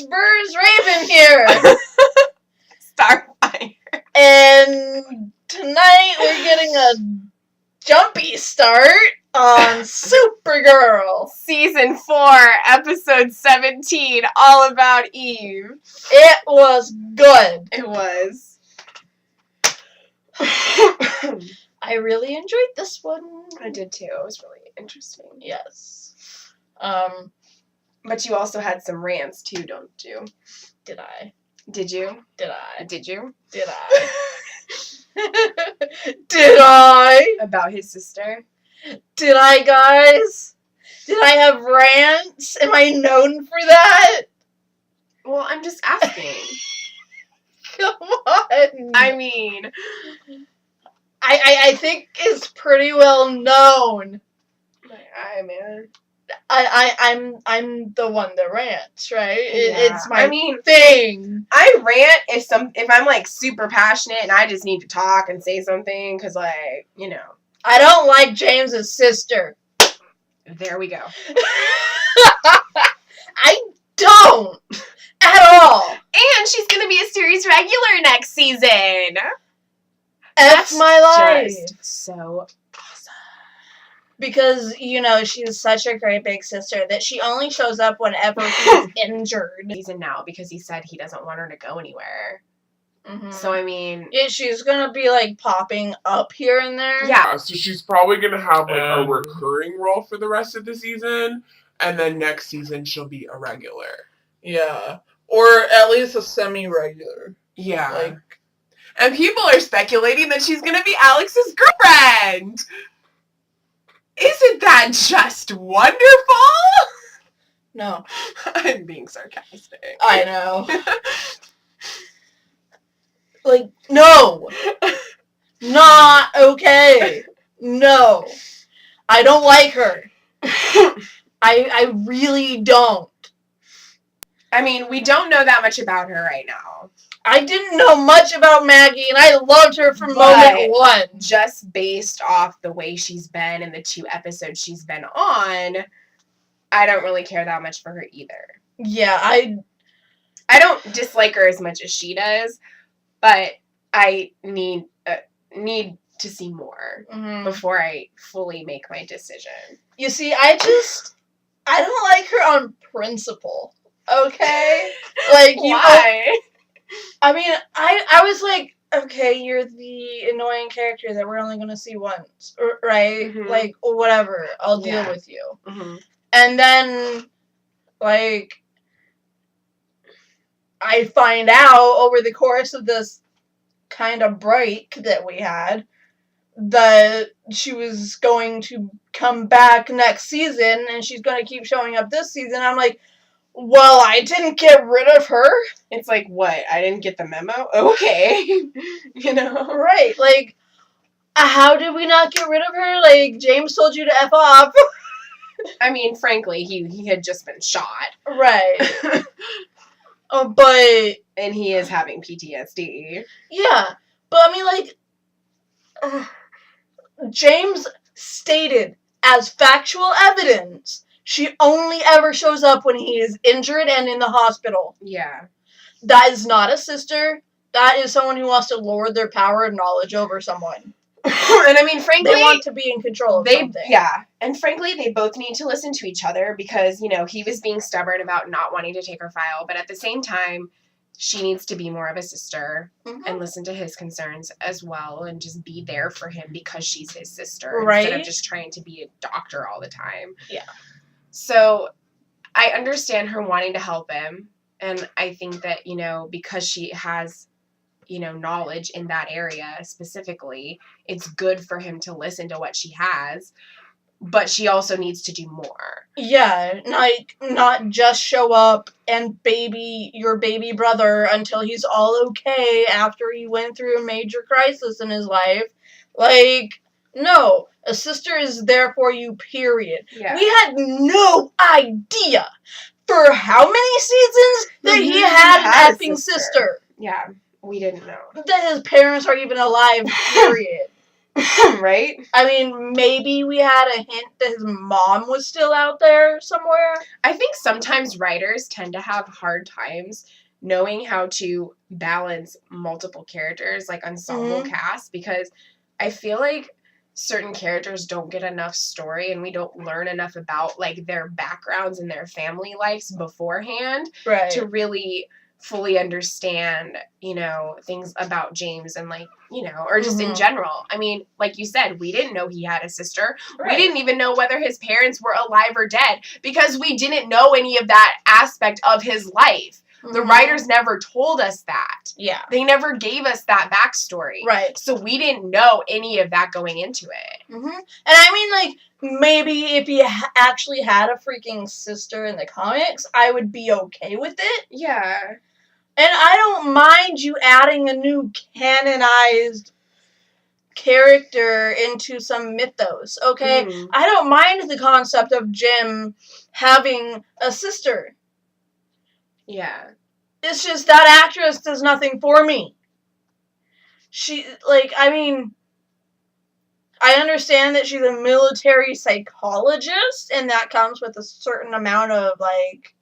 Burrs Raven here. Starfire. And tonight we're getting a jumpy start on Supergirl. Season 4, episode 17, all about Eve. It was good. It was. I really enjoyed this one. I did too. It was really interesting. Yes. But you also had some rants too, don't you? Did I? Did you? Did I? Did you? Did I? Did I? About his sister? Did I, guys? Did I have rants? Am I known for that? Well, I'm just asking. Come on. I mean, I think it's pretty well known. Man. I'm the one that rants, right? Yeah. It's my thing. I rant if I'm like super passionate and I just need to talk and say something because, like, you know. I don't like James's sister. There we go. I don't at all. And she's gonna be a series regular next season. That's my life. Just so awesome. Because, you know, she's such a great big sister that she only shows up whenever he's injured. Season now because he said he doesn't want her to go anywhere. Mm-hmm. So, I mean... Yeah, she's gonna be, like, popping up here and there. Yeah. So she's probably gonna have, like, a recurring role for the rest of the season, and then next season she'll be a regular. Yeah. Or at least a semi-regular. Yeah. Like... And people are speculating that she's gonna be Alex's girlfriend! Isn't that just wonderful? No. I'm being sarcastic. I know. Like, no. Not okay. No. I don't like her. I really don't. I mean, we don't know that much about her right now. I didn't know much about Maggie, and I loved her from moment one. Just based off the way she's been and the 2 episodes she's been on, I don't really care that much for her either. Yeah, I don't dislike her as much as she does, but I need to see more before I fully make my decision. You see, I don't like her on principle. Okay? Like, Why? I mean, I was like, okay, you're the annoying character that we're only going to see once, right? Mm-hmm. Like, whatever, I'll deal with you. Mm-hmm. And then, like, I find out over the course of this kind of break that we had that she was going to come back next season and she's going to keep showing up this season. I'm like, well, I didn't get rid of her. It's like, what? I didn't get the memo? Okay. You know? Right. Like, how did we not get rid of her? Like, James told you to F off. I mean, frankly, he had just been shot. Right. But... And he is having PTSD. Yeah. But, I mean, like... James stated as factual evidence she only ever shows up when he is injured and in the hospital. Yeah. That is not a sister. That is someone who wants to lord their power and knowledge over someone. And I mean, frankly... They want to be in control of something. Yeah. And frankly, they both need to listen to each other because, you know, he was being stubborn about not wanting to take her file. But at the same time, she needs to be more of a sister and listen to his concerns as well and just be there for him because she's his sister. Right. Instead of just trying to be a doctor all the time. Yeah. So I understand her wanting to help him. And I think that, you know, because she has, you know, knowledge in that area specifically, it's good for him to listen to what she has. But she also needs to do more. Yeah, like, not just show up and baby your baby brother until he's all okay after he went through a major crisis in his life. Like, no. A sister is there for you, period. Yeah. We had no idea for how many seasons that he had an effing sister. Yeah, we didn't know. That his parents are even alive, period. Right? I mean, maybe we had a hint that his mom was still out there somewhere. I think sometimes writers tend to have hard times knowing how to balance multiple characters, like ensemble cast, because I feel like certain characters don't get enough story and we don't learn enough about like their backgrounds and their family lives beforehand Right. to really fully understand, you know, things about James and like, you know, or just in general. I mean, like you said, we didn't know he had a sister. Right. We didn't even know whether his parents were alive or dead because we didn't know any of that aspect of his life. The writers never told us that. Yeah. They never gave us that backstory. Right. So we didn't know any of that going into it. And I mean, like, maybe if he actually had a freaking sister in the comics, I would be okay with it. Yeah. And I don't mind you adding a new canonized character into some mythos, okay? I don't mind the concept of Jim having a sister. Yeah. It's just that actress does nothing for me. She, like, I mean, I understand that she's a military psychologist, and that comes with a certain amount of, like,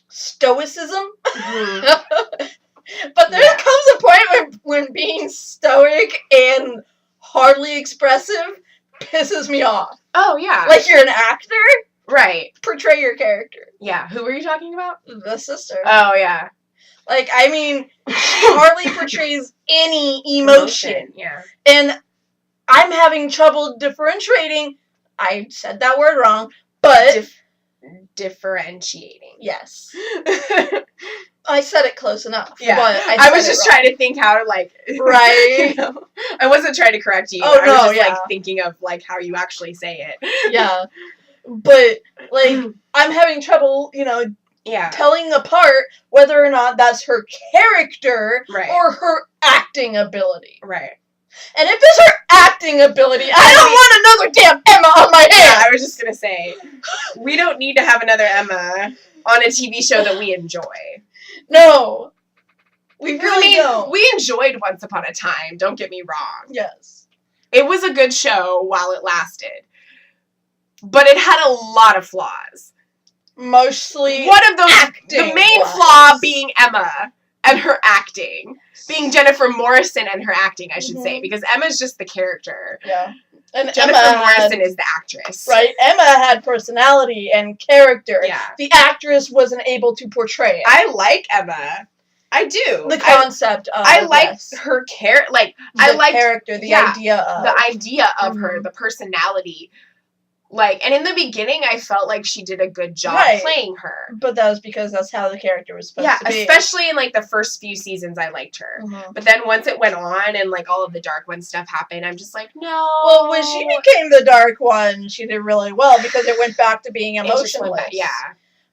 stoicism. But there comes a point when being stoic and hardly expressive pisses me off. Oh, yeah. Like, you're an actor? Right. Portray your character. Yeah. Who were you talking about? The sister. Oh, yeah. Like, I mean, she hardly portrays any emotion. Yeah. And I'm having trouble differentiating. I said that word wrong, but... differentiating. Yes. I said it close enough. Yeah. But I was just trying to think how to, like... Right. You know, I wasn't trying to correct you. Oh, I no, was just, like, thinking of, like, how you actually say it. Yeah. But, like, I'm having trouble, you know, telling apart whether or not that's her character or her acting ability. Right. And if it's her acting ability, I don't want another damn Emma on my head! Yeah, I was just gonna say, we don't need to have another Emma on a TV show that we enjoy. No. We really don't. We enjoyed Once Upon a Time, don't get me wrong. Yes. It was a good show while it lasted. But it had a lot of flaws. Mostly one of those, acting the main flaw being Emma and her acting. Being Jennifer Morrison and her acting, I should say. Because Emma's just the character. Yeah. And Jennifer Morrison is the actress. Right. Emma had personality and character. Yeah. The actress wasn't able to portray it. I like Emma. I do. The concept of I like her character. Like, I like character, the idea of. The idea of her, the personality. Like, and in the beginning, I felt like she did a good job playing her. But that was because that's how the character was supposed to be. Especially in, like, the first few seasons, I liked her. But then once it went on and, like, all of the Dark One stuff happened, I'm just like, no. Well, when she became the Dark One, she did really well because it went back to being emotionless.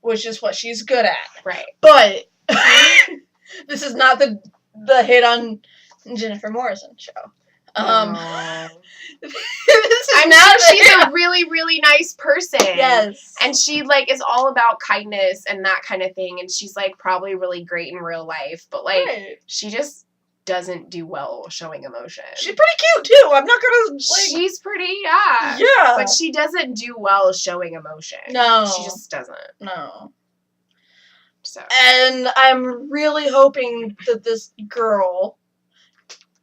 Which is what she's good at. Right. But this is not the hit on Jennifer Morrison show. She's a really, really nice person. Yes. And she, like, is all about kindness and that kind of thing. And she's, like, probably really great in real life. But, like, she just doesn't do well showing emotion. She's pretty cute, too. I'm not gonna, She's pretty, yeah. But she doesn't do well showing emotion. No. She just doesn't. No. So. And I'm really hoping that this girl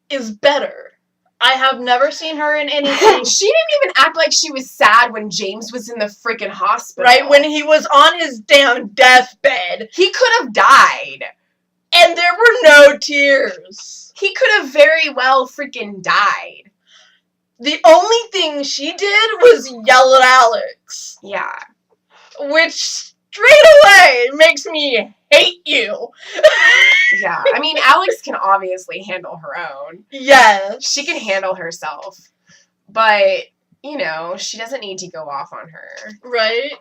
is better. I have never seen her in anything. She didn't even act like she was sad when James was in the freaking hospital. Right, when he was on his damn deathbed. He could have died. And there were no tears. He could have very well freaking died. The only thing she did was yell at Alex. Yeah. Which straight away makes me hate you. Yeah, I mean, Alex can obviously handle her own. Yes. She can handle herself. But, you know, she doesn't need to go off on her. Right.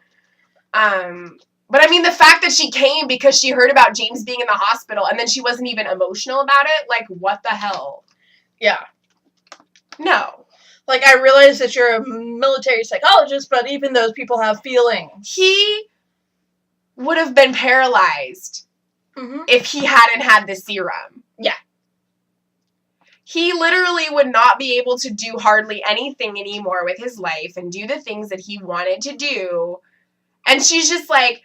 But I mean, the fact that she came because she heard about James being in the hospital and then she wasn't even emotional about it, like, what the hell? Yeah. No. Like, I realize that you're a military psychologist, but even those people have feelings. He would have been paralyzed if he hadn't had the serum. Yeah. he literally would not be able to do hardly anything anymore with his life and do the things that he wanted to do. And she's just like,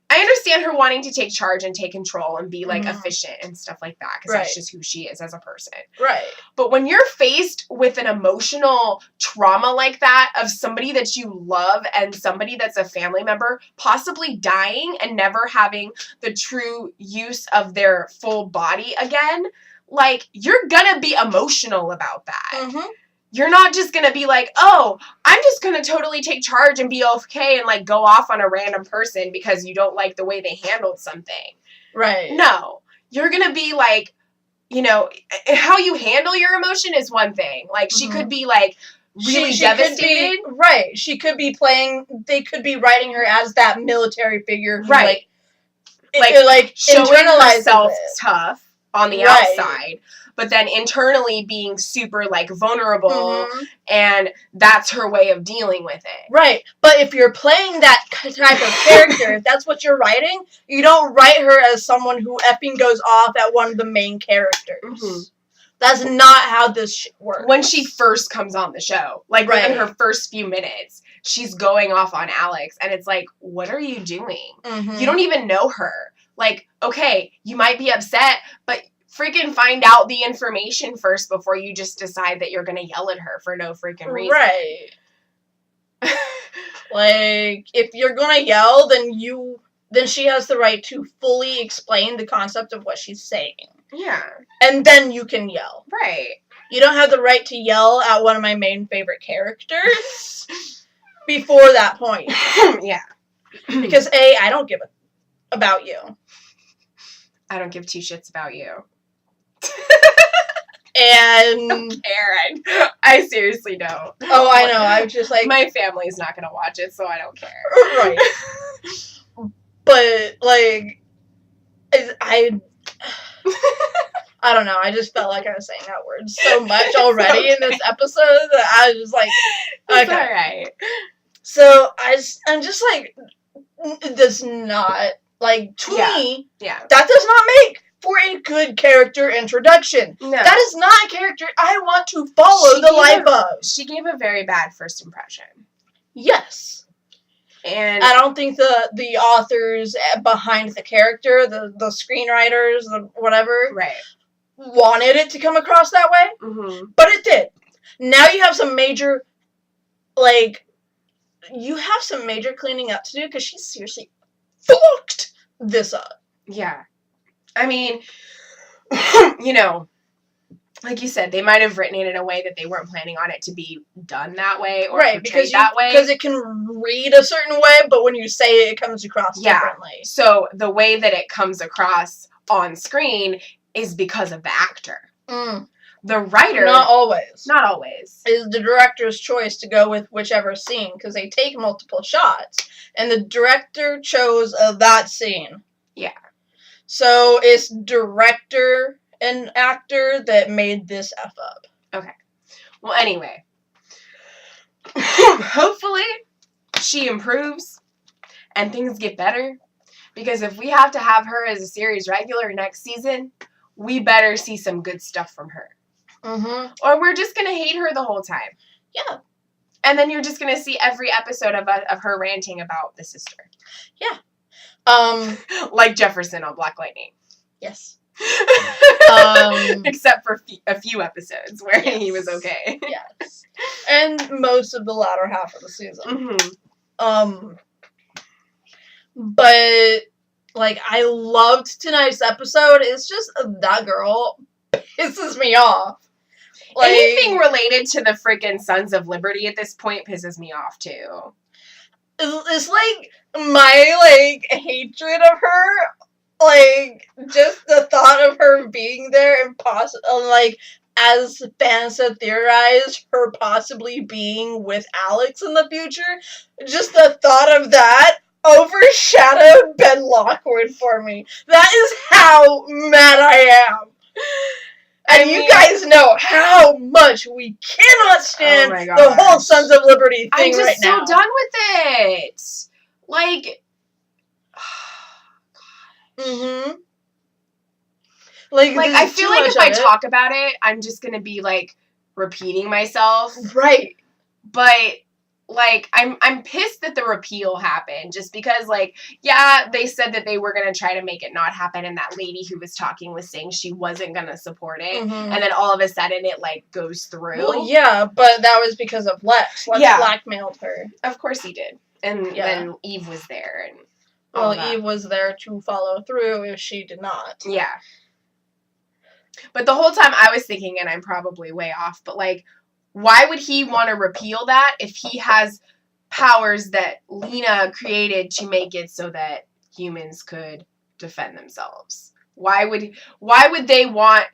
I understand her wanting to take charge and take control and be, like, efficient and stuff like that, because that's just who she is as a person. Right. But when you're faced with an emotional trauma like that of somebody that you love and somebody that's a family member possibly dying and never having the true use of their full body again, like, you're gonna be emotional about that. Mm-hmm. You're not just going to be like, oh, I'm just going to totally take charge and be okay and, like, go off on a random person because you don't like the way they handled something. Right. No. You're going to be, like, you know, how you handle your emotion is one thing. Like, she could be, like, really devastated. Right. She could be they could be writing her as that military figure who, like showing internalizes herself it. Tough on the outside, but then internally being super, like, vulnerable, and that's her way of dealing with it. Right. But if you're playing that type of character, if that's what you're writing, you don't write her as someone who effing goes off at one of the main characters. That's not how this shit works. When she first comes on the show, like, within her first few minutes, she's going off on Alex, and it's like, what are you doing? You don't even know her. Like, okay, you might be upset, but freaking find out the information first before you just decide that you're gonna yell at her for no freaking reason. Right. Like, if you're gonna yell, then she has the right to fully explain the concept of what she's saying. Yeah. And then you can yell. Right. You don't have the right to yell at one of my main favorite characters before that point. Yeah. Because A, I don't give about you. I don't give two shits about you. And Karen, I seriously don't. Oh, I know. I'm just like, my family's not gonna watch it, so I don't care. Right. But like, I don't know. I just felt like I was saying that word so much already in this episode that I was just like, okay. It's alright. So I'm just like, it does not, like, to me, that does not make for a good character introduction. No. That is not a character I want to follow the life of. She gave a very bad first impression. Yes. And I don't think the authors behind the character, the screenwriters, the whatever, wanted it to come across that way. But it did. Now you have some major, like, cleaning up to do because she seriously fucked this up. Yeah. I mean, you know, like you said, they might have written it in a way that they weren't planning on it to be done that way or portrayed that way. Because it can read a certain way, but when you say it comes across differently. So the way that it comes across on screen is because of the actor. The writer... Not always. Not always. Is the director's choice to go with whichever scene, because they take multiple shots, and the director chose that scene. Yeah. So it's director and actor that made this F up. Okay. Well, anyway. Hopefully, she improves and things get better. Because if we have to have her as a series regular next season, we better see some good stuff from her. Or we're just going to hate her the whole time. Yeah. And then you're just going to see every episode of her ranting about the sister. Yeah. Like Jefferson on Black Lightning. Yes. Except for a few episodes where he was okay. Yes. And most of the latter half of the season. But, like, I loved tonight's episode. It's just that girl pisses me off. Like, anything related to the freaking Sons of Liberty at this point pisses me off, too. It's like, my, like, hatred of her, like, just the thought of her being there and like, as fans have theorized, her possibly being with Alex in the future, just the thought of that overshadowed Ben Lockwood for me. That is how mad I am. And you guys know how much we cannot stand the whole Sons of Liberty thing right now. I'm just so done with it. Like, Like I feel like if I talk about it, I'm just gonna be like repeating myself. Right. But like I'm pissed that the repeal happened, just because like, yeah, they said that they were gonna try to make it not happen, and that lady who was talking was saying she wasn't gonna support it, and then all of a sudden it like goes through. Well, yeah, but that was because of Lex. Lex blackmailed her. Of course he did. And then Eve was there, and Eve was there to follow through if she did not. Yeah. But the whole time I was thinking, and I'm probably way off, but like, why would he want to repeal that if he has powers that Lena created to make it so that humans could defend themselves? Why would they want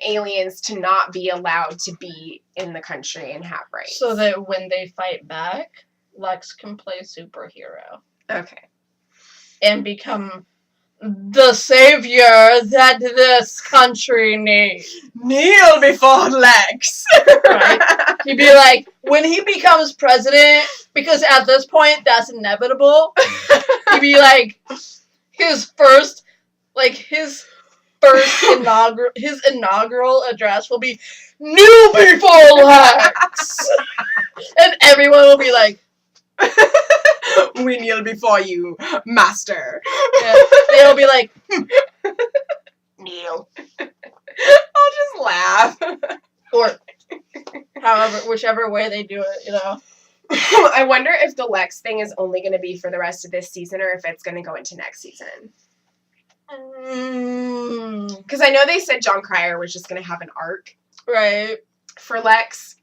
aliens to not be allowed to be in the country and have rights? So that when they fight back, Lex can play superhero. Okay. And become the savior that this country needs. Kneel before Lex. Right? He'd be like, when he becomes president, because at this point that's inevitable, he'd be like, his inaugural address will be, kneel before Lex. And everyone will be like, we kneel before you, master. Yeah, they'll be like, kneel. I'll just laugh. Or whichever way they do it, you know. I wonder if the Lex thing is only going to be for the rest of this season, or if it's going to go into next season. Because I know they said John Cryer was just going to have an arc. Right. For Lex.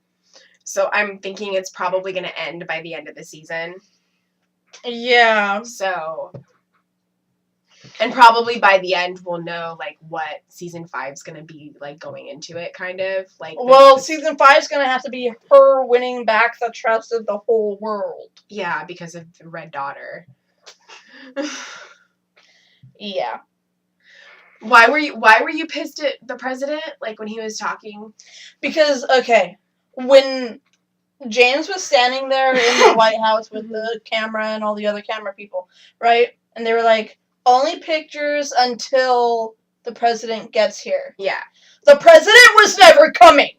So I'm thinking it's probably going to end by the end of the season. Yeah. So, and probably by the end we'll know like what season 5's going to be like going into it, kind of like. Well, season 5's going to have to be her winning back the trust of the whole world. Yeah, because of the Red Daughter. Yeah. Why were you pissed at the president, like when he was talking? Because, okay, when James was standing there in the White House with the camera and all the other camera people, right? And they were like, only pictures until the president gets here. Yeah. The president was never coming.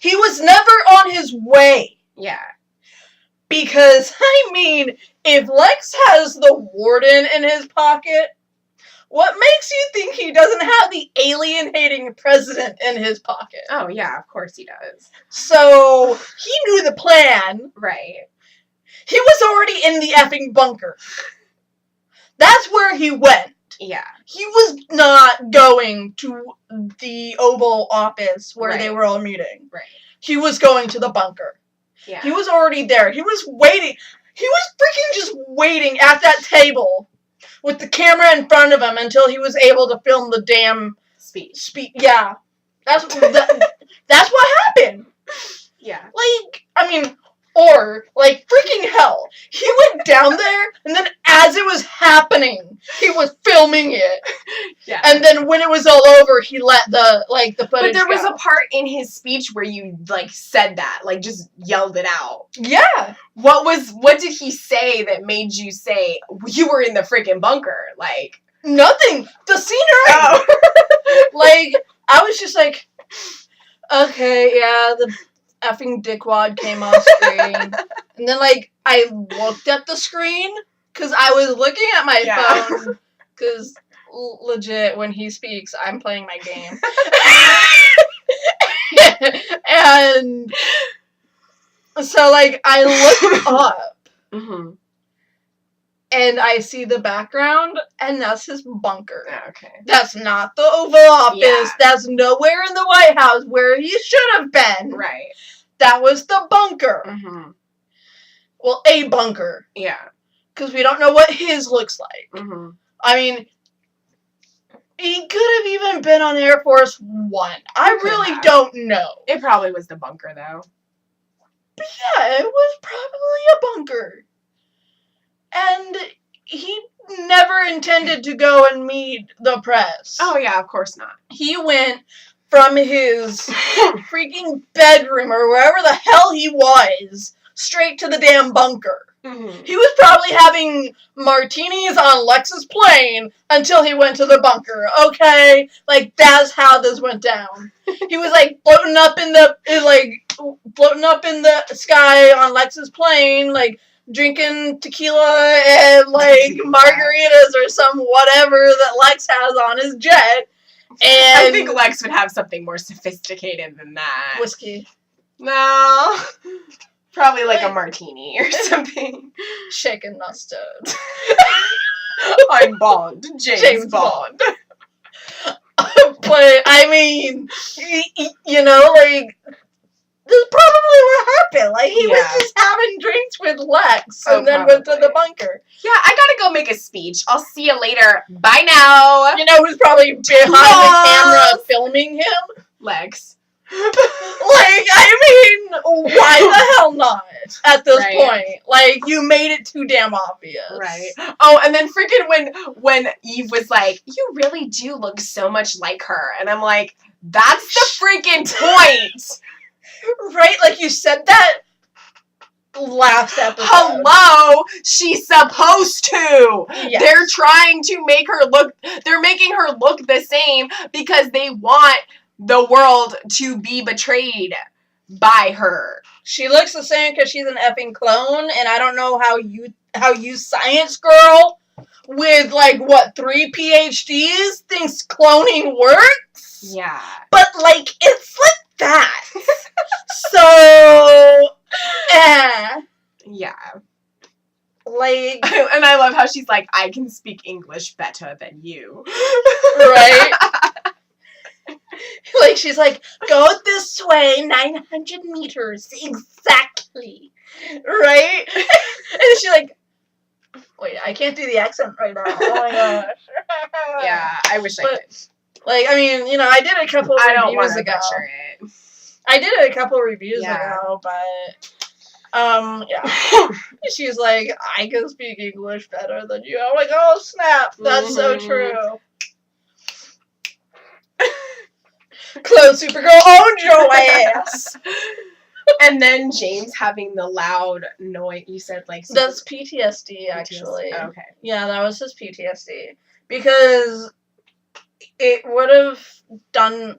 He was never on his way. Yeah. Because, I mean, if Lex has the warden in his pocket, what makes you think he doesn't have the alien-hating president in his pocket? Oh, yeah, of course he does. So, he knew the plan. Right. He was already in the effing bunker. That's where he went. Yeah. He was not going to the Oval Office where they were all meeting. Right. He was going to the bunker. Yeah. He was already there. He was waiting. He was freaking just waiting at that table with the camera in front of him until he was able to film the damn speech. Yeah. That's what happened. Yeah. Like, I mean, or, like, freaking hell. He went down there, and then as it was happening, he was filming it. Yeah. And then when it was all over, he let the footage But there was go. a part in his speech where you, like, said that. Like, just yelled it out. Yeah. What did he say that made you say, you were in the freaking bunker? Like... Nothing. The scenery. Oh. Like, I was just like, okay, yeah, the effing dickwad came off screen. And then, like, I looked at the screen, because I was looking at my phone, because legit, when he speaks, I'm playing my game. And so, like, I looked up, and I see the background, and that's his bunker. Okay. That's not the Oval Office. Yeah. That's nowhere in the White House where he should have been. Right. That was the bunker. Mm-hmm. Well, a bunker. Yeah. Because we don't know what his looks like. Mm-hmm. I mean, he could have even been on Air Force One. I really don't know. It probably was the bunker, though. But yeah, it was probably a bunker. And he never intended to go and meet the press. Oh, yeah, of course not. He went from his freaking bedroom or wherever the hell he was straight to the damn bunker. Mhm. He was probably having martinis on Lex's plane until he went to the bunker, okay? Like, that's how this went down. He was, like, floating up in the sky on Lex's plane, like, drinking tequila and, like, margaritas or some whatever that Lex has on his jet. And I think Lex would have something more sophisticated than that. whiskey. No. Probably like a martini or something. Shaken, not stirred. I'm Bond. James Bond. But, I mean, you know, like, this probably what happened. Like, he was Yeah. just having drinks with Lex and then went to the probably. bunker. Yeah, I gotta go make a speech. I'll see you later. Bye now. You know who's probably behind the camera filming him? Lex. Like, I mean, why the hell not at this Right. point? Like, you made it too damn obvious. Right. Oh, and then freaking when Eve was like, "You really do look so much like her," and I'm like, "That's the freaking point." Right? Like, you said that last episode. Hello, she's supposed to. Yes. They're trying to make her look. They're making her look the same because they want the world to be betrayed by her. She looks the same because she's an effing clone, and I don't know how you science girl with, like, what, 3 PhDs thinks cloning works? Yeah. But, like, it's like that. So, Yeah. like, And I love how she's like, "I can speak English better than you." right? Like, she's like, go this way 900 meters, exactly. Right? And she's like, wait, I can't do the accent right now. Oh my gosh. Yeah, I wish I But- could. Like, I mean, you know, I did a couple I don't want reviews to ago. butcher it. I did it a couple reviews Yeah. ago, but, yeah. She's like, I can speak English better than you. I'm like, oh, snap. That's so Mhm. true. Clone Supergirl owned your ass. And then James having the loud noise. You said like That's PTSD, actually. Oh, okay. Yeah, that was his PTSD. Because it would have done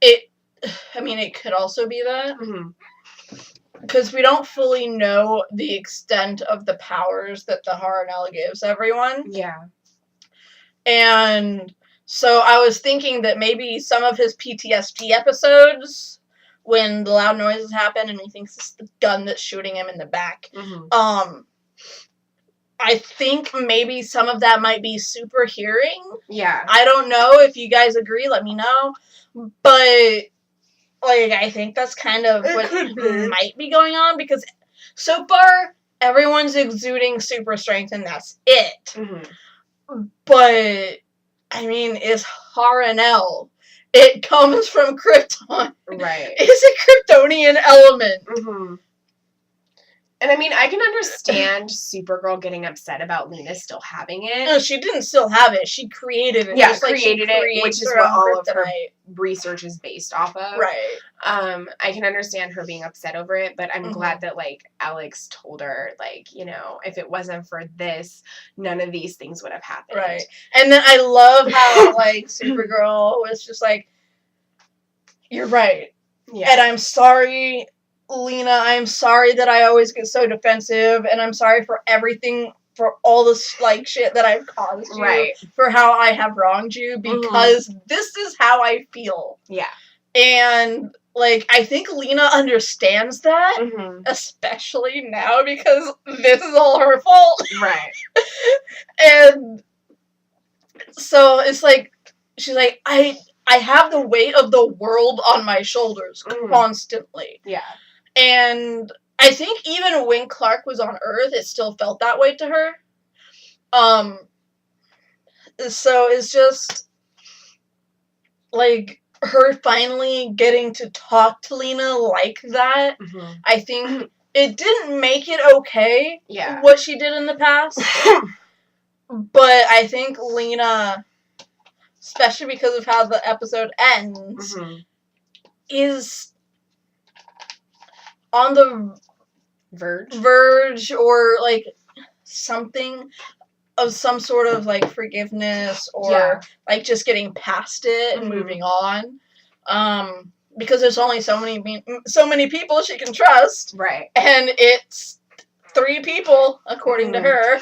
it. I mean, it could also be that. Mhm. Because we don't fully know the extent of the powers that the Harnell gives everyone. Yeah. And so I was thinking that maybe some of his PTSD episodes, when the loud noises happen and he thinks it's the gun that's shooting him in the back, Mhm. I think maybe some of that might be super hearing. Yeah. I don't know if you guys agree, let me know. But, like, I think that's kind of It what could be. might be going on, because so far, everyone's exuding super strength and that's it. Mhm. But, I mean, is Harnell. It comes from Krypton. Right. It's a Kryptonian element. Mhm. And I mean, I can understand Supergirl getting upset about Lena still having it. No, she didn't still have it. She created it. Yeah, just like she created it, creates which is her what own all of her kryptonite. research is based off of. Right. I can understand her being upset over it, but I'm Mhm. glad that like Alex told her, like, you know, if it wasn't for this, none of these things would have happened. Right. And then I love how, like, Supergirl was just like, you're right. Yeah. And I'm sorry, Lena. I'm sorry that I always get so defensive, and I'm sorry for everything, for all this, like, shit that I've caused you. Right. For how I have wronged you, because this is how I feel. Yeah. And, like, I think Lena understands that, Mm-hmm. especially now, because this is all her fault. Right. And so it's like, she's like, I have the weight of the world on my shoulders Mhm. constantly. Yeah. And I think even when Clark was on Earth, it still felt that way to her. So it's just, like, her finally getting to talk to Lena like that. Mm-hmm. I think it didn't make it okay, Yeah. what she did in the past. But I think Lena, especially because of how the episode ends, Mm-hmm. is on the verge or like something of some sort of like forgiveness or like just getting past it and moving on. Because there's only so many people she can trust. Right. And it's 3 people, according to her.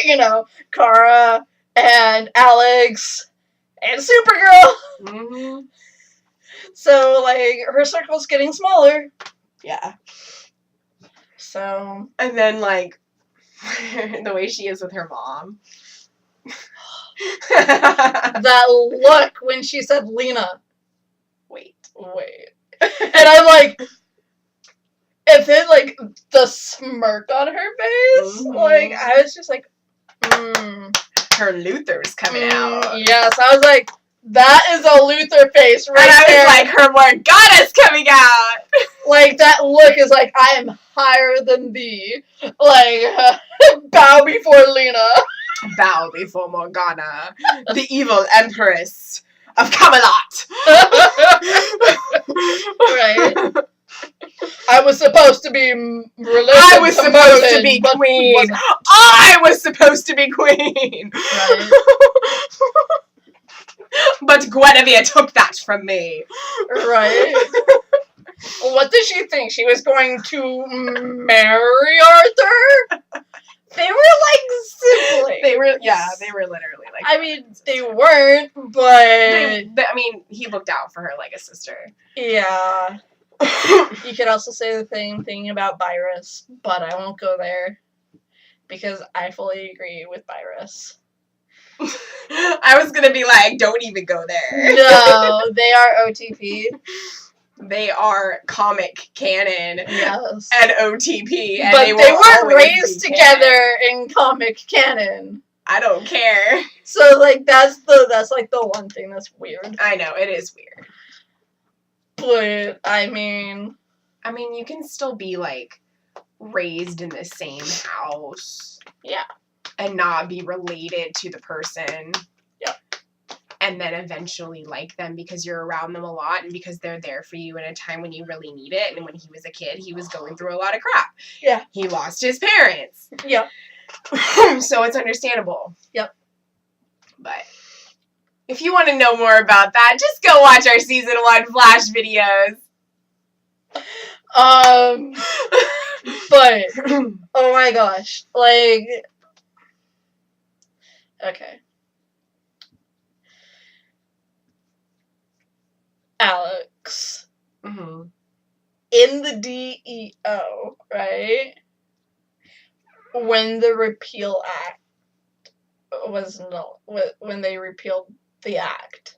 You know, Kara and Alex and Supergirl. Mm-hmm. So, like, her circle's getting smaller. Yeah. So. And then, like, the way she is with her mom. That look when she said Lena. Wait. And I'm like, and then, like, the smirk on her face. Like, I was just like, Her Luther's coming out. Yes, I was like, that is a Luther face right and there. I was like, her Morgana's coming out. Like, that look is like, I am higher than thee. Like, bow before Lena. Bow before Morgana, the evil empress of Camelot. Right. I was supposed to be religious. I was supposed to be queen. I was supposed to be queen. Right. But Guinevere took that from me. Right. What did she think? She was going to marry Arthur? They were like siblings. They were literally like. I mean, they weren't, but I mean, he looked out for her like a sister. Yeah. You could also say the same thing about Virus, but I won't go there because I fully agree with Virus. I was gonna be like, don't even go there. No, they are OTP. They are comic canon. Yes. And OTP. And but they weren't raised together in comic canon. I don't care. So like that's like the one thing that's weird. I know, it is weird. But I mean you can still be like raised in the same house. Yeah. And not be related to the person. Yep. And then eventually like them because you're around them a lot and because they're there for you in a time when you really need it. And when he was a kid, he was going through a lot of crap. Yeah. He lost his parents. Yep. So it's understandable. Yep. But if you want to know more about that, just go watch our season 1 Flash videos. But oh my gosh, like, okay, Alex, in the DEO, right? When the repeal act was when they repealed the act,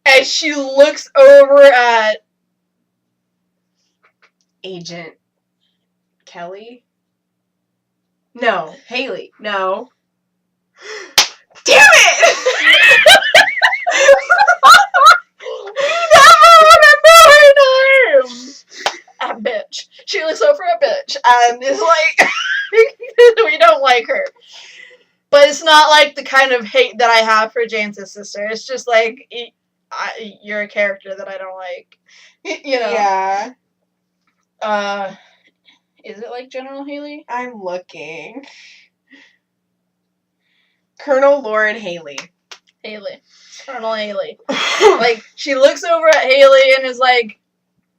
and she looks over at Agent Kelly? No. Haley. No. Damn it! A bitch. She looks over a bitch and is like, we don't like her. But it's not like the kind of hate that I have for Jane's sister. It's just like, you're a character that I don't like. You know? Yeah. Is it like General Haley? I'm looking. Colonel Lauren Haley. Colonel Haley. Like, she looks over at Haley and is like,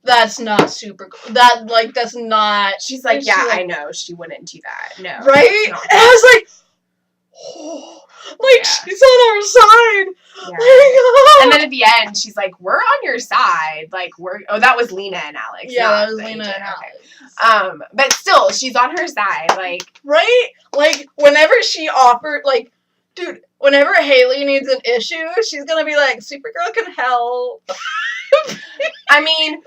that's not super cool. That's not. She's like, yeah, I know. She wouldn't do that. No. Right? And I was like, oh, like, she's on our side. Yeah. Like, oh. And then at the end, she's like, we're on your side. Like, that was Lena and Alex. Yeah, that was Lena and Alex. But still, she's on her side. Like, right? Like, whenever she offered, like, dude, whenever Haley needs an issue, she's gonna be like, Supergirl can help. I mean,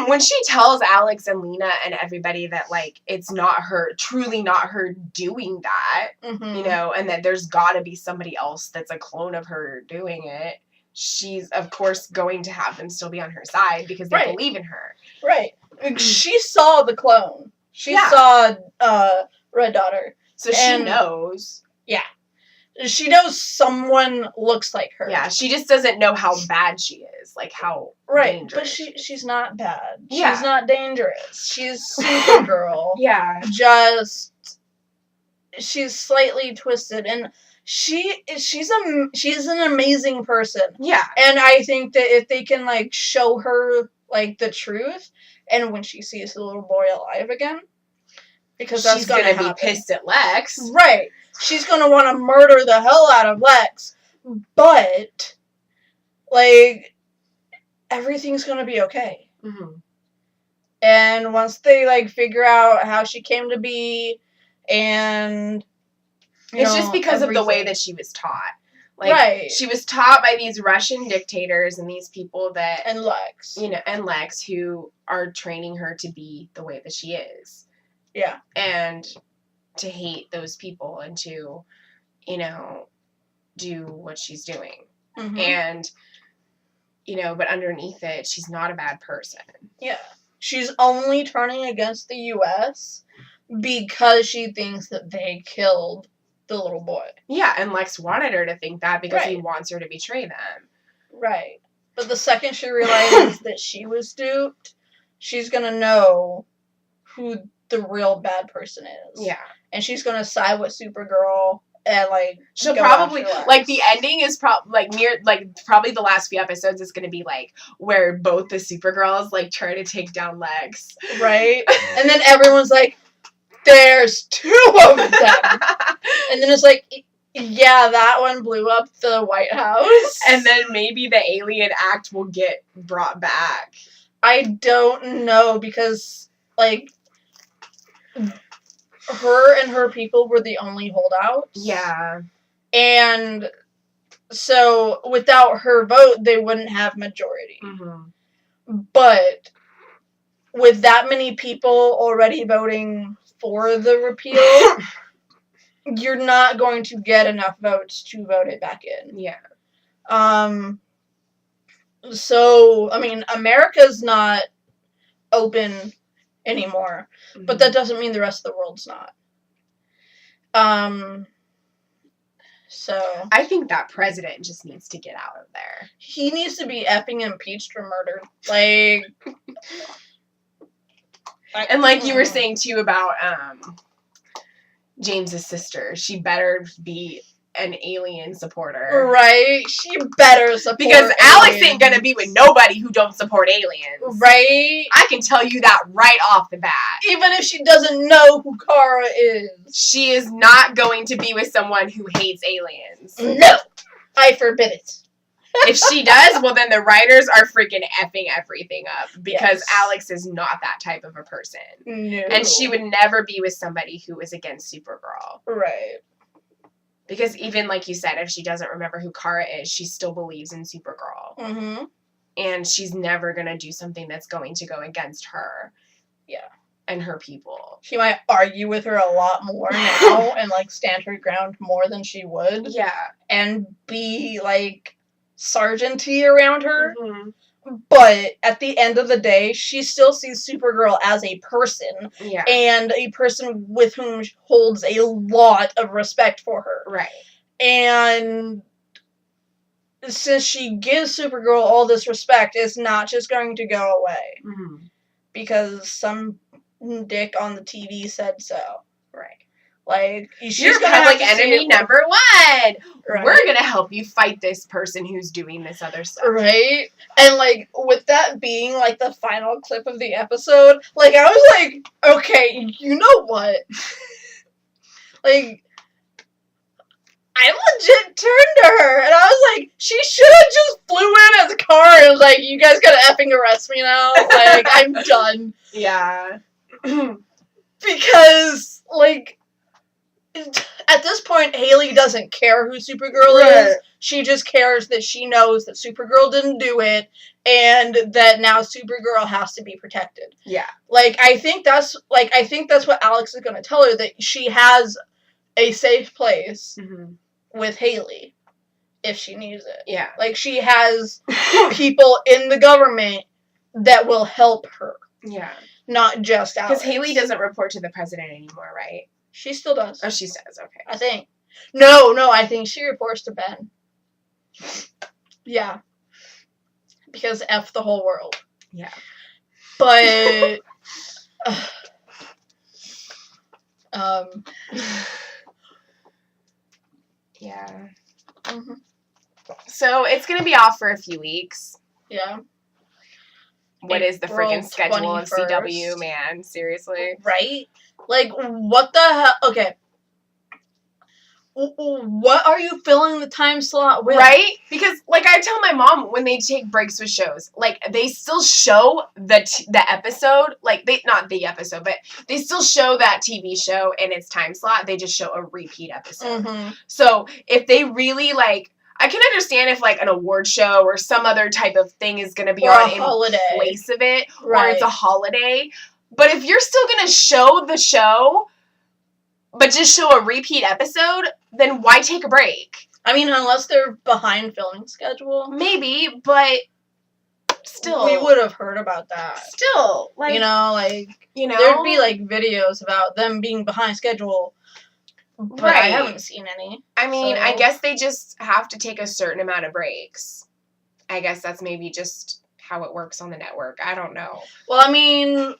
when she tells Alex and Lena and everybody that, like, it's not her, truly not her doing that, you know, and that there's gotta be somebody else that's a clone of her doing it, she's, of course, going to have them still be on her side because they believe in her. Right. She saw the clone. She saw Red Daughter. So she knows. Yeah. She knows someone looks like her. Yeah, she just doesn't know how bad she is, like how Right, dangerous. but she's not bad. Yeah. She's not dangerous. She's Supergirl. Yeah. She's slightly twisted, and she's an amazing person. Yeah. And I think that if they can like show her like the truth, and when she sees the little boy alive again, because that's she's gonna be pissed at Lex. Right. She's gonna want to murder the hell out of Lex, but like everything's gonna be okay. Mm-hmm. And once they like figure out how she came to be, and it's just because of the way everything. that she was taught. Like, Right. she was taught by these Russian dictators and these people that, and Lex, and Lex, who are training her to be the way that she is. Yeah. And to hate those people and to, do what she's doing. Mm-hmm. And, but underneath it, she's not a bad person. Yeah. She's only turning against the U.S. because she thinks that they killed the little boy. Yeah, and Lex wanted her to think that because he Right. wants her to betray them. Right. But the second she realizes that she was duped, she's gonna know who the real bad person is. Yeah. And she's gonna side with Supergirl and like She'll go probably after Lex. like the ending is probably probably the last few episodes is going to be like where both the Supergirls like try to take down Lex. Right? And then everyone's like, there's two of them. And then it's like, yeah, that one blew up the White House. And then maybe the alien act will get brought back. I don't know, because like her and her people were the only holdouts. Yeah. And so without her vote, they wouldn't have majority. Mm-hmm. But with that many people already voting for the repeal, you're not going to get enough votes to vote it back in. Yeah. So, I mean, America's not open anymore, Mm-hmm. but that doesn't mean the rest of the world's not. So I think that president just needs to get out of there. he needs to be effing impeached or murdered. Like, And like you were saying too about James's sister, she better be an alien supporter. right? She better support Because Alex aliens. ain't gonna be with nobody who don't support aliens. Right? I can tell you that right off the bat. Even if she doesn't know who Kara is. She is not going to be with someone who hates aliens. No! I forbid it. If she does, well then the writers are freaking effing everything up. Because Yes. Alex is not that type of a person. No. And she would never be with somebody who is against Supergirl. Right. Because even like you said, if she doesn't remember who Kara is, she still believes in Supergirl. Mm-hmm. And she's never going to do something that's going to go against her. Yeah. And her people. She might argue with her a lot more now and, like, stand her ground more than she would. Yeah. And be, like, sergeant-y around her. Mm-hmm. But at the end of the day, she still sees Supergirl as a person. Yeah. And a person with whom she holds a lot of respect for her. Right. And since she gives Supergirl all this respect, it's not just going to go away. Mm-hmm. Because some dick on the TV said so. Right. Like, she's You're gonna have public to see enemy it, number one. right? We're going to help you fight this person who's doing this other stuff. Right? And, like, with that being, like, the final clip of the episode, like, I was like, okay, you know what? Like, I legit turned to her, and I was like, she should have just flew in as a car and was like, you guys gotta effing arrest me now. Like, I'm done. Yeah. Because, like, at this point, Haley doesn't care who Supergirl Right. is. She just cares that she knows that Supergirl didn't do it, and that now Supergirl has to be protected. Yeah. Like, I think that's what Alex is going to tell her, that she has a safe place Mm-hmm. with Haley if she needs it. Yeah. Like, she has people in the government that will help her, Yeah. not just Alex. Because Haley doesn't report to the president anymore, right? She still does. Oh, she says, okay. I think. No, I think she reports to Ben. Yeah. Because F the whole world. Yeah. But um Yeah. mhm, So it's gonna be off for a few weeks. yeah. What is the April freaking schedule of 21st. CW, man? Seriously. Right? Like, what the hell? Okay. What are you filling the time slot with? Right? Because, like, I tell my mom when they take breaks with shows, like, they still show the episode, like, not the episode, but they still show that TV show in its time slot. They just show a repeat episode. Mm-hmm. So, if they really, like, I can understand if, like, an award show or some other type of thing is going to be Or on a in holiday. place of it, Right. or it's a holiday. But if you're still going to show the show, but just show a repeat episode, then why take a break? I mean, unless they're behind filming schedule. Maybe, but still. We would have heard about that. Still, like, You know, there'd be, like, videos about them being behind schedule. But I Right. haven't seen any. I mean, so- I guess they just have to take a certain amount of breaks. I guess that's maybe just how it works on the network. I don't know. Well, I mean,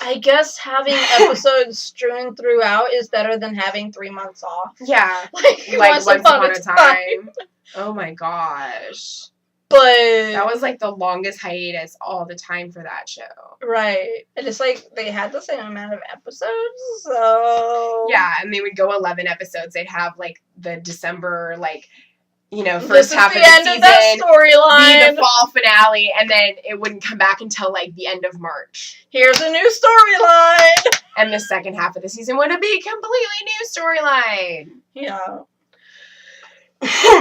I guess having episodes strewn throughout is better than having 3 months off. Yeah. Like Like Once Upon a Time. Oh my gosh. But That was like the longest hiatus all the time for that show. right. And it's like they had the same amount of episodes, so Yeah, and they would go 11 episodes. They'd have like the December, like, you know, This first is half the of the end season. of that Be storyline. the fall finale, and then it wouldn't come back until like the end of March. Here's a new storyline. And the second half of the season would be a completely new storyline. Yeah.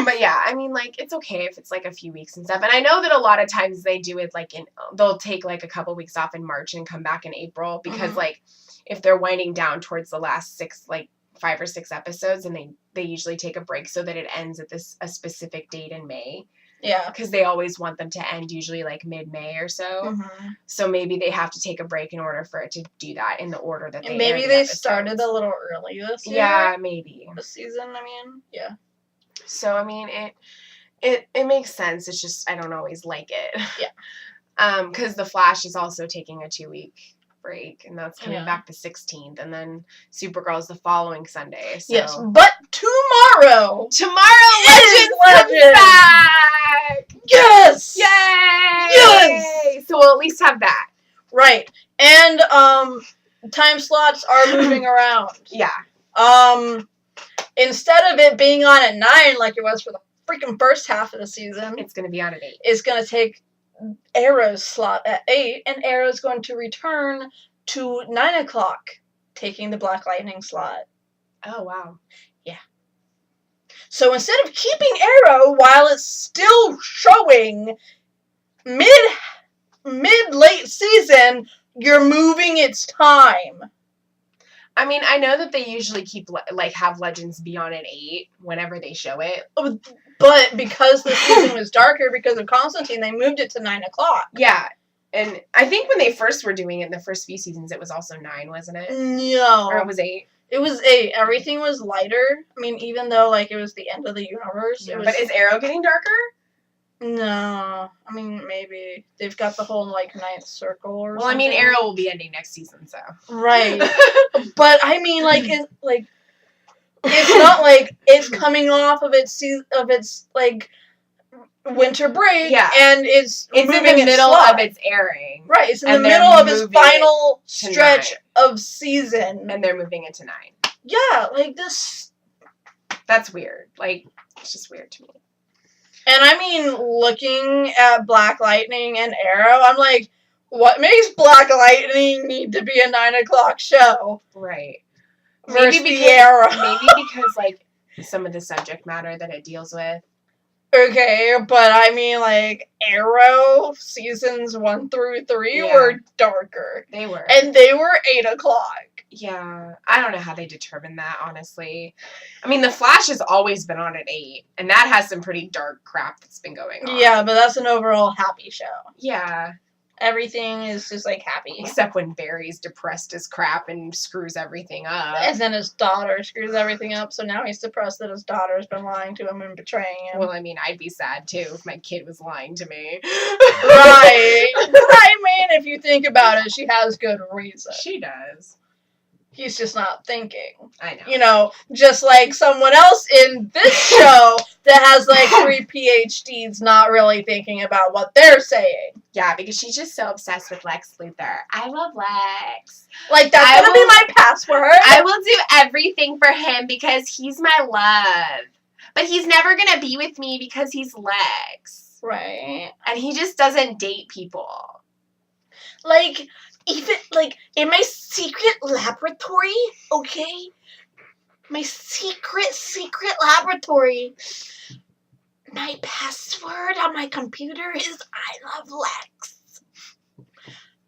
But yeah, I mean, like, it's okay if it's like a few weeks and stuff. And I know that a lot of times they do it like they'll take like a couple weeks off in March and come back in April because Mhm. like if they're winding down towards the last 5 or 6 episodes, and they usually take a break so that it ends at a specific date in May. Yeah. Because they always want them to end usually like mid-May or so. Mhm. So maybe they have to take a break in order for it to do that in the order that they And maybe air the they episodes. started a little early this year. Yeah, maybe. This season, I mean. Yeah. So I mean it makes sense. It's just I don't always like it. Yeah. Because The Flash is also taking a 2-week break, and that's coming Yeah. back the 16th, and then Supergirl's the following Sunday. So Yes. But tomorrow. tomorrow It is Legends comes Legends! back. Yes. Yay! Yes! So we'll at least have that. Right. And time slots are moving around. Yeah. Instead of it being on at 9 like it was for the freaking first half of the season, It's gonna be on at 8. it's going to take Arrow's slot at 8, and Arrow's going to return to 9 o'clock, taking the Black Lightning slot. Oh wow. So instead of keeping Arrow while it's still showing mid-late season, you're moving its time. I mean, I know that they usually keep have Legends be on at 8 whenever they show it. But because the season was darker because of Constantine, they moved it to 9 o'clock. Yeah. And I think when they first were doing it in the first few seasons, it was also 9, wasn't it? No. Or it was 8. It was 8. Everything was lighter. I mean, even though, like, it was the end of the universe. It was, But is Arrow getting darker? no. I mean, maybe. They've got the whole, like, ninth circle or Well, I something. mean, Arrow will be ending next season, so. Right. But, I mean, like, it's not like it's coming off of its like, winter break. Yeah. And it's It's in moving the middle slot. of its airing. Right, it's in the and they're middle of its moving it final to stretch 9. of season. And they're moving it to 9. Yeah, like this. That's weird. Like, it's just weird to me. And I mean, looking at Black Lightning and Arrow, I'm like, what makes Black Lightning need to be a 9 o'clock show? Right. Versus Maybe the because, Arrow. maybe because, like, some of the subject matter that it deals with. Okay, but I mean, like, Arrow seasons 1 through 3 Yeah. were darker. They were. And they were 8 o'clock. Yeah, I don't know how they determined that, honestly. I mean, The Flash has always been on at 8, and that has some pretty dark crap that's been going on. Yeah, but that's an overall happy show. Yeah. Everything is just, like, happy. Except when Barry's depressed as crap and screws everything up. And then his daughter screws everything up, so now he's depressed that his daughter's been lying to him and betraying him. Well, I mean, I'd be sad too if my kid was lying to me. Right. I mean, if you think about it, she has good reason. She does. He's just not thinking. I know. You know, just like someone else in this show that has like 3 PhDs not really thinking about what they're saying. Yeah, because she's just so obsessed with Lex Luthor. I love Lex. Like, that's gonna be my password. I will do everything for him because he's my love. But he's never gonna be with me because he's Lex. Right. And he just doesn't date people. Like, even, like, in my secret laboratory, okay? My secret laboratory. My password on my computer is I love Lex.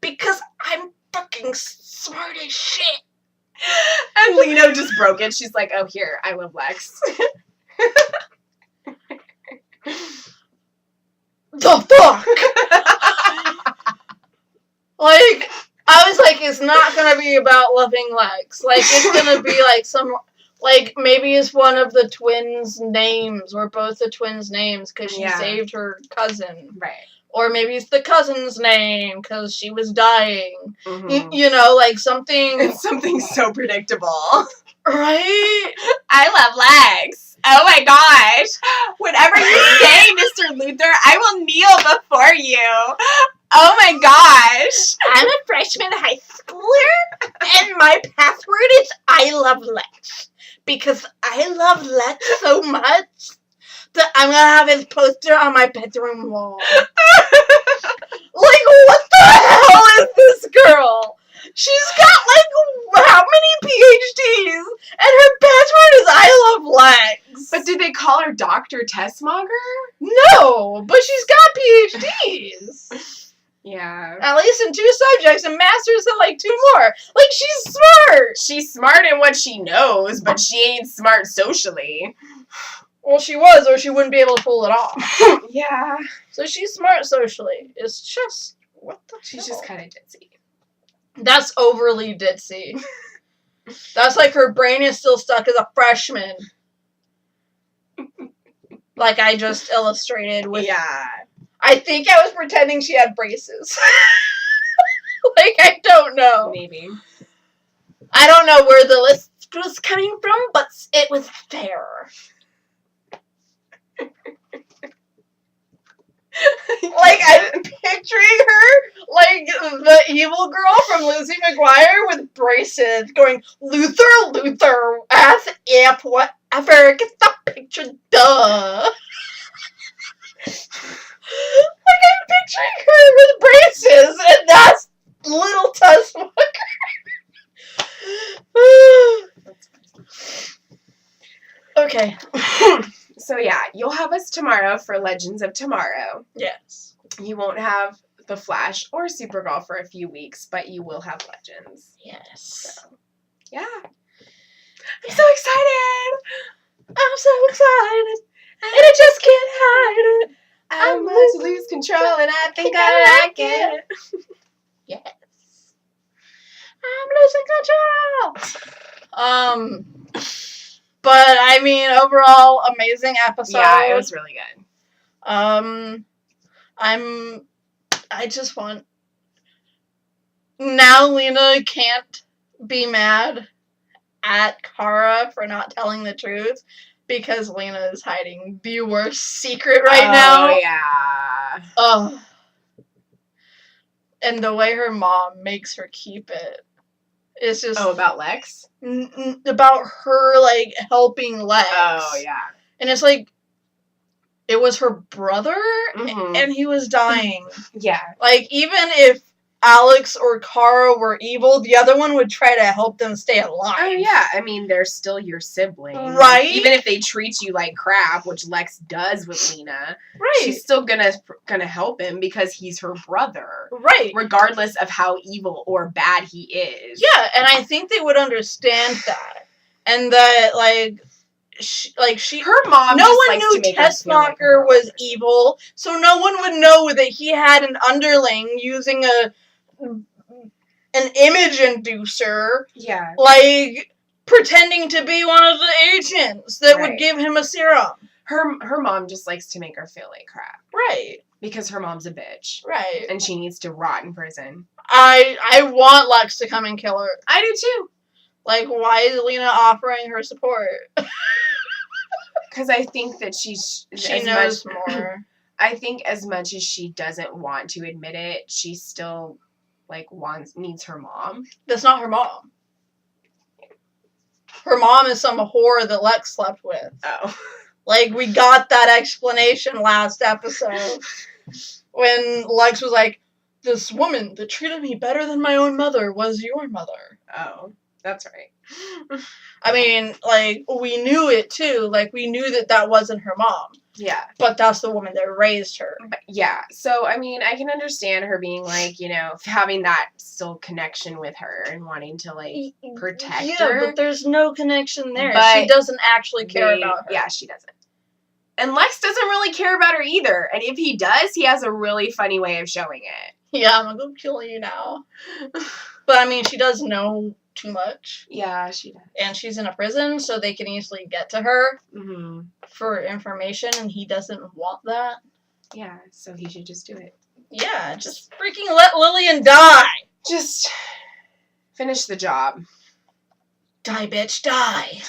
Because I'm fucking smart as shit. And Lena just broke it. She's like, oh, here, I love Lex. The fuck? Like, I was like, it's not gonna be about loving Lex. Like, it's gonna be like some, like, maybe it's one of the twins' names, or both the twins' names, because she saved her cousin. Right. Or maybe it's the cousin's name, because she was dying. Mm-hmm. You know, like, something... It's something so predictable. Right? I love Lex. Oh my gosh. Whatever you say, Mr. Luthor, I will kneel before you. Oh my gosh. I'm a freshman high schooler, and my password is I love Lex. Because I love Lex so much that I'm gonna have his poster on my bedroom wall. Like, what the hell is this girl? She's got, like, how many PhDs? And her password is I love Lex. But did they call her Dr. Tessmacher? No, but she's got PhDs. Yeah. At least in 2 subjects, and masters in, like, 2 more. Like, she's smart. She's smart in what she knows, but she ain't smart socially. Well, she was, or she wouldn't be able to pull it off. Yeah. So she's smart socially. It's just, what the She's hell? just kind of ditzy. That's overly ditzy. That's like her brain is still stuck as a freshman. Like I just illustrated with... Yeah. I think I was pretending she had braces. Like, I don't know. Maybe. I don't know where the list was coming from, but it was there. Like, I'm picturing her, like, the evil girl from Lizzie McGuire with braces going, Luther, ass, if, whatever, get the picture, duh. Like, I'm picturing her with braces, and that's little Tess Walker. Okay. So yeah, you'll have us tomorrow for Legends of Tomorrow. Yes. You won't have The Flash or Supergirl for a few weeks, but you will have Legends. Yes. So, yeah. I'm so excited! I'm so excited, and I just can't hide it. I'm about to lose control, and I think I like it. Yes. I'm losing control. But I mean, overall, amazing episode. Yeah, it was really good. I just want... Now Lena can't be mad at Kara for not telling the truth, because Lena is hiding the worst secret right now. Oh, yeah. Oh. And the way her mom makes her keep it. It's just... Oh, about Lex? About her, like, helping Lex. Oh, yeah. And it's like, it was her brother, Mhm. and he was dying. Yeah. Like, even if Alex or Kara were evil, the other one would try to help them stay alive. Oh, yeah. I mean, they're still your sibling. Right? Even if they treat you like crap, which Lex does with Lena, Right. she's still gonna help him because he's her brother. Right. Regardless of how evil or bad he is. Yeah, and I think they would understand that. And that, like, Her mom no just one likes knew to make her feel like a Tessmacher normal was person. evil, so no one would know that he had an underling using an image inducer, Yeah. like, pretending to be one of the agents that would Right. give him a serum. Her mom just likes to make her feel like crap. Right. Because her mom's a bitch. Right. And she needs to rot in prison. I want Lex to come and kill her. I do too. Like, why is Lena offering her support? Because I think that she knows more. I think as much as she doesn't want to admit it, she still needs her mom. That's not her mom. Her mom is some whore that Lex slept with. Oh. Like, we got that explanation last episode. When Lex was like, this woman that treated me better than my own mother was your mother. Oh, that's right. I mean, like, we knew it too. Like, we knew that wasn't her mom. Yeah. But that's the woman that raised her. Yeah. So, I mean, I can understand her being having that still connection with her and wanting to, protect her. Yeah, but there's no connection there. But she doesn't actually care about her. Yeah, she doesn't. And Lex doesn't really care about her either. And if he does, he has a really funny way of showing it. Yeah, I'm gonna go kill you now. But, I mean, she does know too much. Yeah, she does. And she's in a prison, so they can easily get to her for information, and he doesn't want that. Yeah, so he should just do it. Yeah, just freaking let Lillian die! Just finish the job. Die, bitch, die!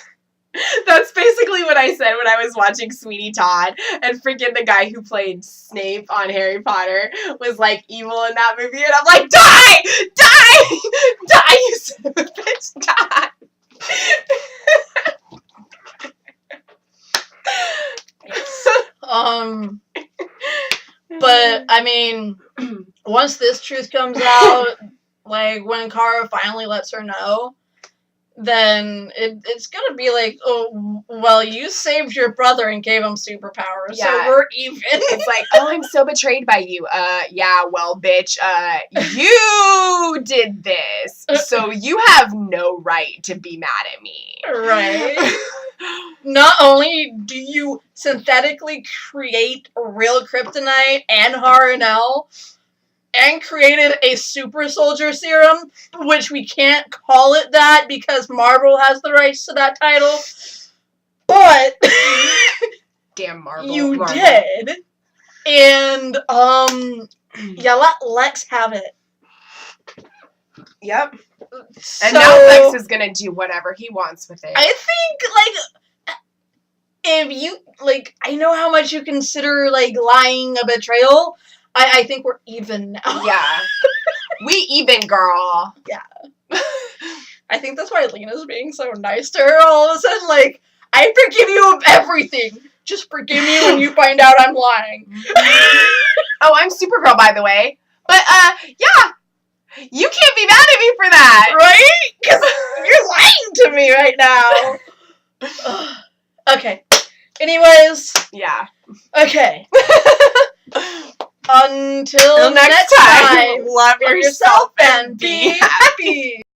That's basically what I said when I was watching Sweeney Todd, and freaking the guy who played Snape on Harry Potter was evil in that movie, and I'm like, die! Die! Die, you son of a bitch, die! But, I mean, once this truth comes out, when Kara finally lets her know, then it's gonna be oh, well, you saved your brother and gave him superpowers, so we're even. It's oh, I'm so betrayed by you. Yeah, well, bitch, you did this, so you have no right to be mad at me. Right. Not only do you synthetically create real kryptonite and Harnell, and created a super soldier serum, which we can't call it that because Marvel has the rights to that title. But damn Marvel. You did. And yeah, let Lex have it. Yep. So, and now Lex is gonna do whatever he wants with it. I think if you I know how much you consider lying a betrayal. I think we're even now. Yeah. We even, girl. Yeah. I think that's why Lena's being so nice to her all of a sudden. I forgive you of everything. Just forgive me when you find out I'm lying. Oh, I'm Supergirl, by the way. But, yeah. You can't be mad at me for that. Right? Because you're lying to me right now. Okay. Anyways. Yeah. Okay. Until next time, love yourself and be happy.